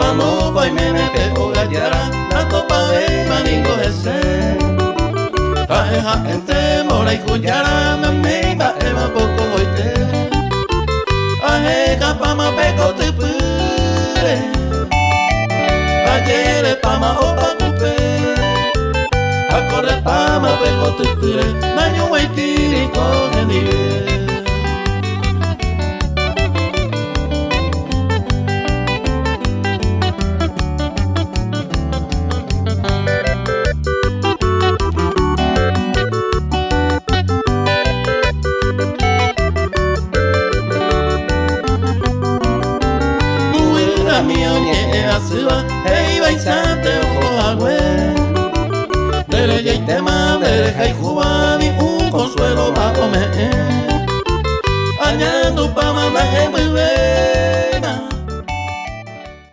mano pai mene pego gallera Ndatopaveima Ningo Hese Aeha ente mora ikuyara na meiba ema poko oite Ahe kapama peko tupure Ayere pama opa kupe Akore pama peko tupure Nanyo waitiri kohe nive Asiba, hey baisante ojo agüe Dere ya itema, dere jai jubani consuelo va a comer Añando pa' mandaje muy bien